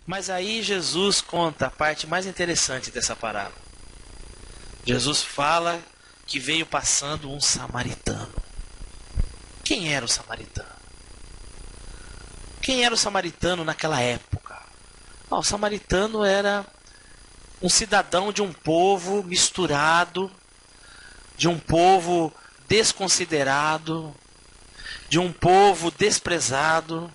Mas aí Jesus conta a parte mais interessante dessa parábola. Jesus fala que veio passando um samaritano. Quem era o samaritano? Quem era o samaritano naquela época? O samaritano era um cidadão de um povo misturado, de um povo desconsiderado, de um povo desprezado,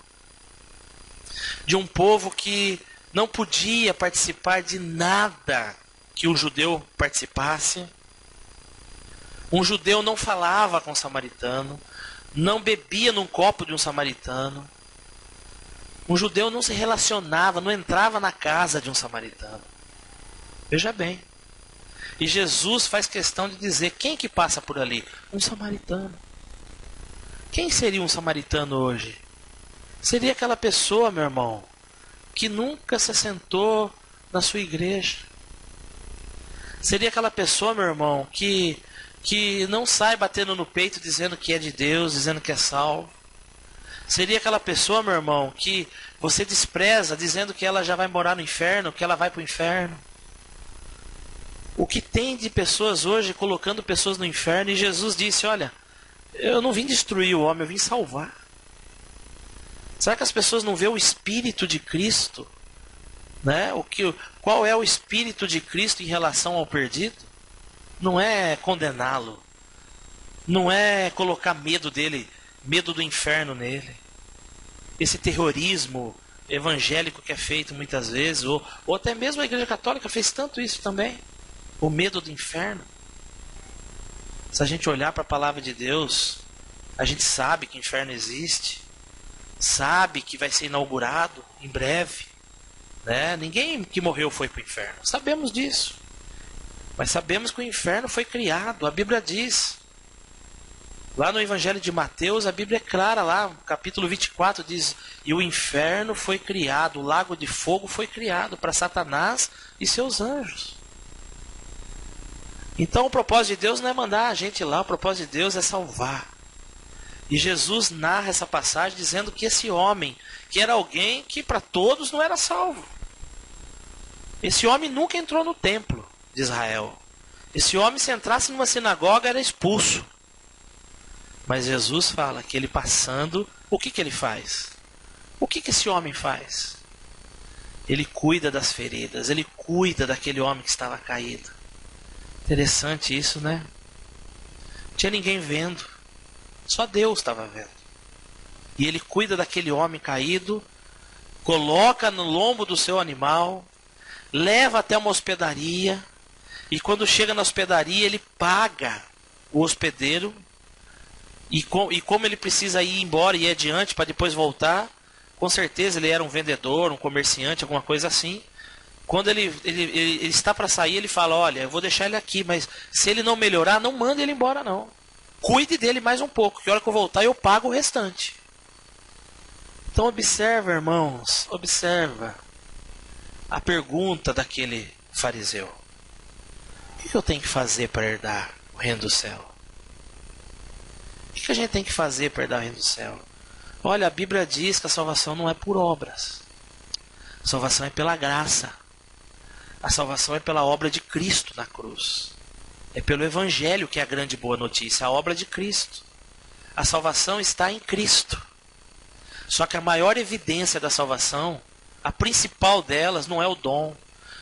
de um povo que não podia participar de nada que o judeu participasse. Um judeu não falava com o samaritano, não bebia num copo de um samaritano. Um judeu não se relacionava, não entrava na casa de um samaritano. Veja bem. E Jesus faz questão de dizer, quem que passa por ali? Um samaritano. Quem seria um samaritano hoje? Seria aquela pessoa, meu irmão, que nunca se sentou na sua igreja. Seria aquela pessoa, meu irmão, que não sai batendo no peito dizendo que é de Deus, dizendo que é salvo. Seria aquela pessoa, meu irmão, que você despreza dizendo que ela já vai morar no inferno, que ela vai para o inferno. O que tem de pessoas hoje colocando pessoas no inferno, e Jesus disse, olha, eu não vim destruir o homem, eu vim salvar. Será que as pessoas não vê o Espírito de Cristo? Né? Qual é o Espírito de Cristo em relação ao perdido? Não é condená-lo. Não é colocar medo dele, medo do inferno nele. Esse terrorismo evangélico que é feito muitas vezes, ou até mesmo a Igreja Católica fez tanto isso também. O medo do inferno. Se a gente olhar para a palavra de Deus, a gente sabe que o inferno existe. Sabe que vai ser inaugurado em breve. Né? Ninguém que morreu foi para o inferno. Sabemos disso. Mas sabemos que o inferno foi criado. A Bíblia diz. Lá no Evangelho de Mateus, a Bíblia é clara lá. No capítulo 24 diz, e o inferno foi criado, o lago de fogo foi criado para Satanás e seus anjos. Então o propósito de Deus não é mandar a gente lá. O propósito de Deus é salvar. E Jesus narra essa passagem dizendo que esse homem, que era alguém que para todos não era salvo. Esse homem nunca entrou no templo de Israel. Esse homem, se entrasse numa sinagoga, era expulso. Mas Jesus fala que ele passando, o que ele faz? O que esse homem faz? Ele cuida das feridas, ele cuida daquele homem que estava caído. Interessante isso, né? Não tinha ninguém vendo. Só Deus estava vendo. E ele cuida daquele homem caído, coloca no lombo do seu animal, leva até uma hospedaria, e quando chega na hospedaria ele paga o hospedeiro, e como ele precisa ir embora e ir adiante para depois voltar, com certeza ele era um vendedor, um comerciante, alguma coisa assim. Quando ele está para sair, ele fala, olha, eu vou deixar ele aqui, mas se ele não melhorar, não manda ele embora não. Cuide dele mais um pouco, que a hora que eu voltar eu pago o restante. Então observa, irmãos, observa a pergunta daquele fariseu. O que eu tenho que fazer para herdar o reino do céu? O que a gente tem que fazer para herdar o reino do céu? Olha, a Bíblia diz que a salvação não é por obras. A salvação é pela graça. A salvação é pela obra de Cristo na cruz. É pelo Evangelho que é a grande boa notícia, a obra de Cristo. A salvação está em Cristo. Só que a maior evidência da salvação, a principal delas, não é o dom.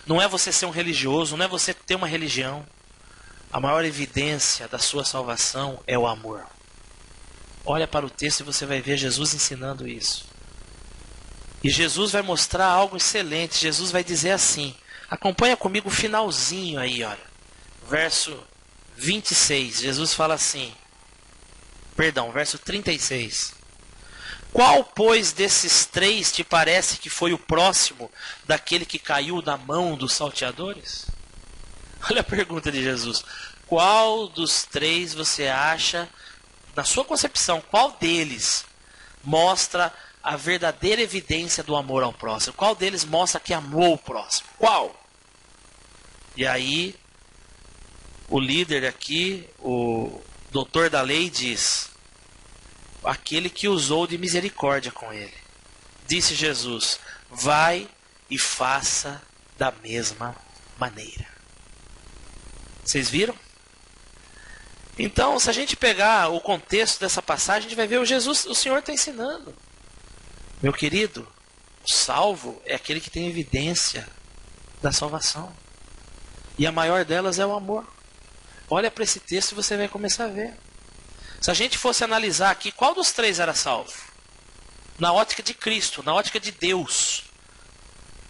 Não é você ser um religioso, não é você ter uma religião. A maior evidência da sua salvação é o amor. Olha para o texto e você vai ver Jesus ensinando isso. E Jesus vai mostrar algo excelente. Jesus vai dizer assim, acompanha comigo o finalzinho aí, olha. Verso 26, Jesus fala assim, verso 36. Qual, pois, desses três te parece que foi o próximo daquele que caiu na mão dos salteadores? Olha a pergunta de Jesus. Qual dos três você acha, na sua concepção, qual deles mostra a verdadeira evidência do amor ao próximo? Qual deles mostra que amou o próximo? Qual? E aí, o líder aqui, o doutor da lei, diz, aquele que usou de misericórdia com ele. Disse Jesus, vai e faça da mesma maneira. Vocês viram? Então, se a gente pegar o contexto dessa passagem, a gente vai ver o Senhor está ensinando. Meu querido, o salvo é aquele que tem evidência da salvação. E a maior delas é o amor. Olha para esse texto e você vai começar a ver. Se a gente fosse analisar aqui, qual dos três era salvo? Na ótica de Cristo, na ótica de Deus.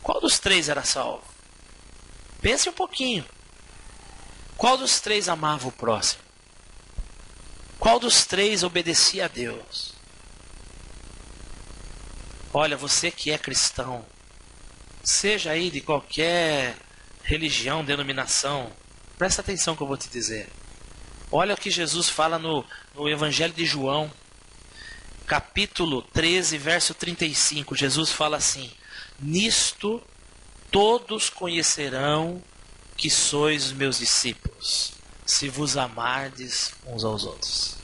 Qual dos três era salvo? Pense um pouquinho. Qual dos três amava o próximo? Qual dos três obedecia a Deus? Olha, você que é cristão, seja aí de qualquer religião, denominação, presta atenção que eu vou te dizer. Olha o que Jesus fala no Evangelho de João, capítulo 13, verso 35. Jesus fala assim: nisto todos conhecerão que sois os meus discípulos, se vos amardes uns aos outros.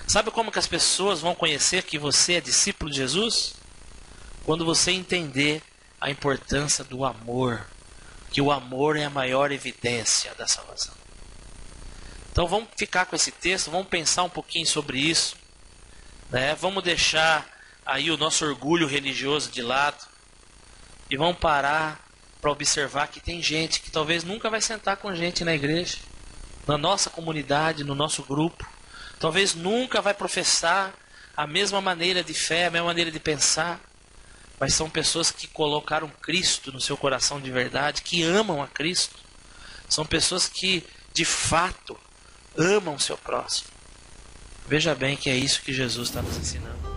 Sabe como que as pessoas vão conhecer que você é discípulo de Jesus? Quando você entender a importância do amor, que o amor é a maior evidência da salvação. Então vamos ficar com esse texto, vamos pensar um pouquinho sobre isso, né? Vamos deixar aí o nosso orgulho religioso de lado e vamos parar para observar que tem gente que talvez nunca vai sentar com gente na igreja, na nossa comunidade, no nosso grupo, talvez nunca vai professar a mesma maneira de fé, a mesma maneira de pensar, mas são pessoas que colocaram Cristo no seu coração de verdade, que amam a Cristo, são pessoas que de fato amam o seu próximo. Veja bem que é isso que Jesus está nos ensinando.